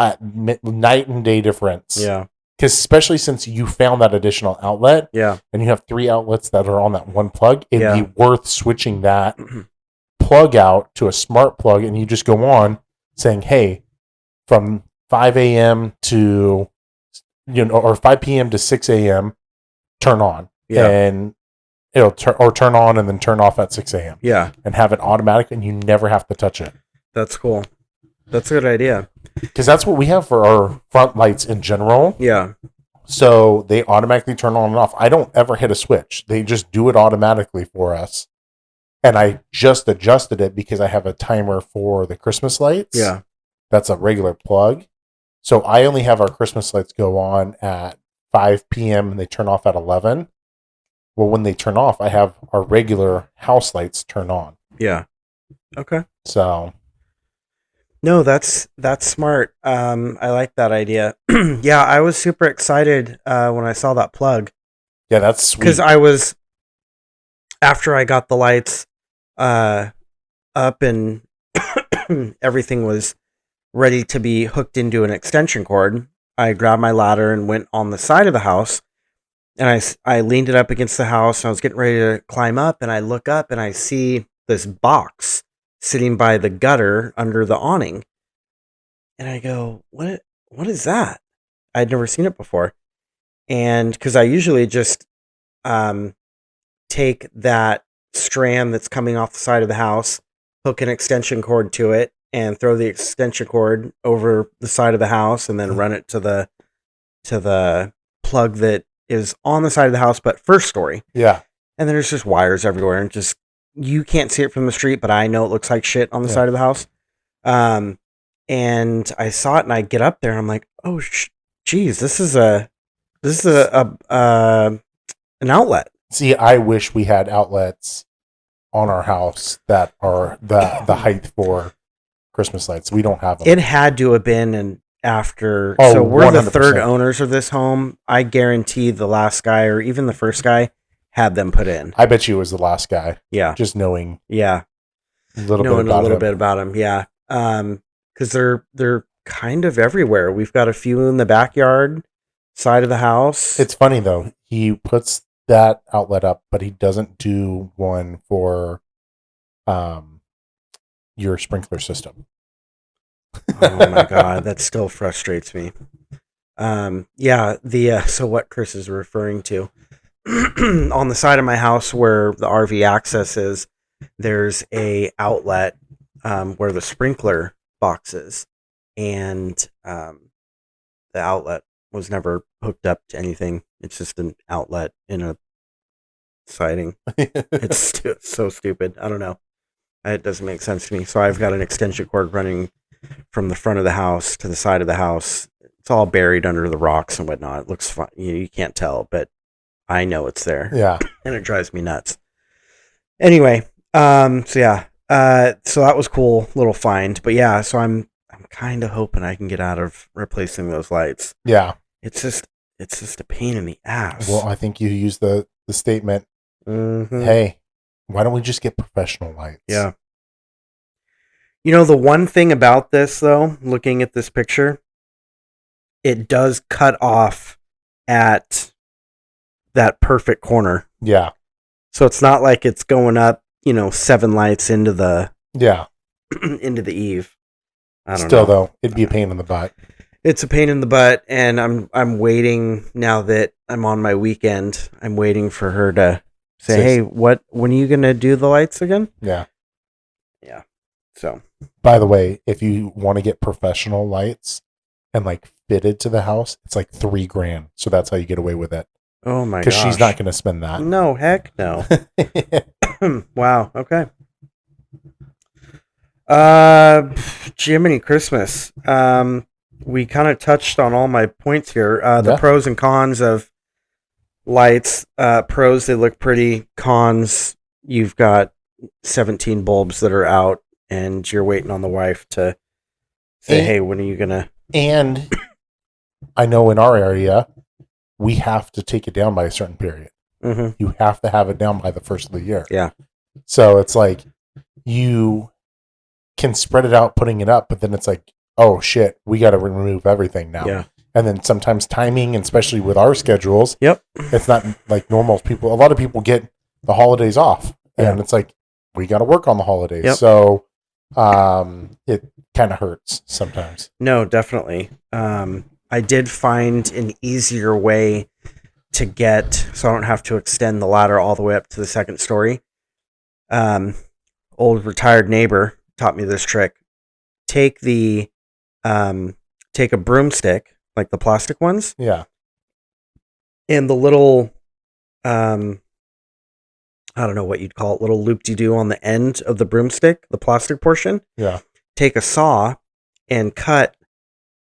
Night and day difference. Yeah. Because especially since you found that additional outlet, yeah, and you have 3 outlets that are on that one plug, it'd be worth switching that plug out to a smart plug, and you just go on saying, "Hey, from 5 a.m. to or 5 p.m. to 6 a.m., turn on." Yeah, and it'll turn on and then turn off at 6 a.m. Yeah, and have it automatic, and you never have to touch it. That's cool. That's a good idea. Because that's what we have for our front lights in general. Yeah. So they automatically turn on and off. I don't ever hit a switch. They just do it automatically for us. And I just adjusted it because I have a timer for the Christmas lights. Yeah. That's a regular plug. So I only have our Christmas lights go on at 5 p.m. and they turn off at 11. Well, when they turn off, I have our regular house lights turn on. Yeah. Okay. So... No, that's smart. I like that idea. Yeah, I was super excited when I saw that plug. Yeah, that's sweet. Because after I got the lights up and everything was ready to be hooked into an extension cord, I grabbed my ladder and went on the side of the house, and I leaned it up against the house, and I was getting ready to climb up, and I look up and I see this box sitting by the gutter under the awning. And I go, what is that? I'd never seen it before. And because I usually just take that strand that's coming off the side of the house, hook an extension cord to it, and throw the extension cord over the side of the house, and then run it to the plug that is on the side of the house, but first story. Yeah. And then there's just wires everywhere, and just you can't see it from the street, but I know it looks like shit on the side of the house. And I saw it, and I get up there, and I'm like, oh, geez, this is an outlet. See, I wish we had outlets on our house that are the height for Christmas lights. We don't have them. It had to have been after. Oh, so we're 100%. The third owners of this home. I guarantee the last guy, or even the first guy, had them put in. I bet you it was the last guy. Yeah. Just knowing. Yeah. A little bit about him. Yeah. Because they're kind of everywhere. We've got a few in the backyard side of the house. It's funny though. He puts that outlet up, but he doesn't do one for your sprinkler system. Oh my god, that still frustrates me. Yeah, so what Chris is referring to on the side of my house where the RV access is, there's a outlet where the sprinkler box is, and the outlet was never hooked up to anything. It's just an outlet in a siding. It's so stupid. I don't know. It doesn't make sense to me. So I've got an extension cord running from the front of the house to the side of the house. It's all buried under the rocks and whatnot. It looks fun. You can't tell, but I know it's there. Yeah. And it drives me nuts. Anyway, so that was cool, little find. But yeah, so I'm kind of hoping I can get out of replacing those lights. Yeah. It's just a pain in the ass. Well, I think you used the statement, hey, why don't we just get professional lights? Yeah. You know, the one thing about this, though, looking at this picture, it does cut off at that perfect corner. Yeah. So it's not like it's going up 7 lights into the into the eave. I don't know. Though, it'd be a pain in the butt. It's a pain in the butt, and I'm waiting now that I'm on my weekend. I'm waiting for her to say, "Hey, when are you gonna do the lights again?" Yeah. So, by the way, if you want to get professional lights and fitted to the house, it's $3,000. So that's how you get away with it. Oh my gosh! Because she's not going to spend that. No, heck no. Wow. Okay. Jiminy Christmas. We kind of touched on all my points here. The pros and cons of lights. Pros, they look pretty. Cons, you've got 17 bulbs that are out, and you're waiting on the wife to say, "Hey, when are you gonna?" And I know in our area, we have to take it down by a certain period. Mm-hmm. You have to have it down by the first of the year. Yeah. So it's you can spread it out, putting it up, but then it's oh shit, we got to remove everything now. Yeah. And then sometimes timing, and especially with our schedules, it's not like normal people. A lot of people get the holidays off, and it's we got to work on the holidays. Yep. So it kind of hurts sometimes. No, definitely. I did find an easier way to get, so I don't have to extend the ladder all the way up to the second story. Old retired neighbor taught me this trick. Take a broomstick, like the plastic ones. Yeah. And the little, I don't know what you'd call it, little loop-de-doo on the end of the broomstick, the plastic portion. Yeah. Take a saw and cut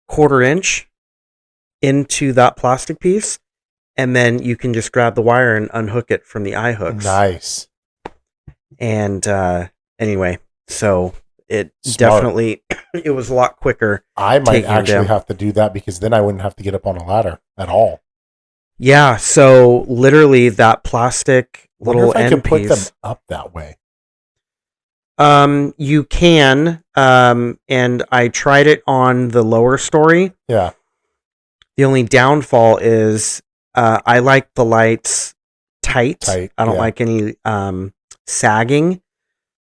1/4 inch into that plastic piece, and then you can just grab the wire and unhook it from the eye hooks. Nice. And anyway, so it definitely, it was a lot quicker. I might actually have to do that, because then I wouldn't have to get up on a ladder at all. Yeah, so literally that plastic little end piece. I can put them up that way. You can, and I tried it on the lower story. Yeah. The only downfall is I like the lights tight. I don't like any sagging,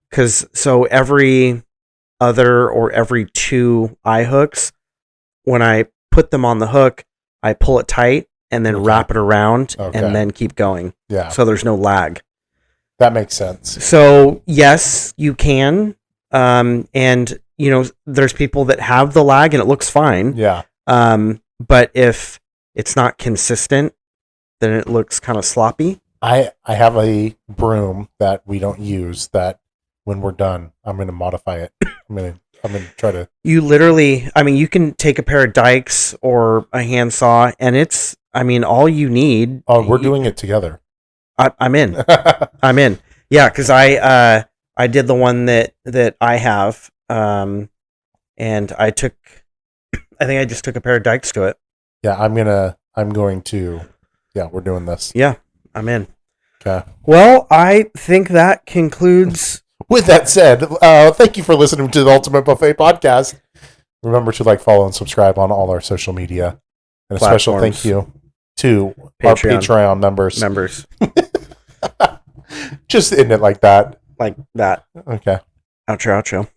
because so every other or every 2 eye hooks, when I put them on the hook, I pull it tight and then wrap it around and then keep going. Yeah. So there's no lag. That makes sense. So yes, you can. And there's people that have the lag and it looks fine. Yeah. But if it's not consistent, then it looks kind of sloppy. I have a broom that we don't use that when we're done, I'm going to modify it. I'm going to try to. You literally, you can take a pair of dikes or a handsaw, and it's, all you need. Oh, we're doing it together. I'm in. I'm in. Yeah, because I did the one that I have, and I think I just took a pair of dikes to it. Yeah, I'm going to. Yeah, we're doing this. Yeah, I'm in. Okay. Well, I think that concludes. With that said, thank you for listening to the Ultimate Buffet Podcast. Remember to follow, and subscribe on all our social media. And a special thank you to our Patreon members. Just end it like that. Like that. Okay. Outro.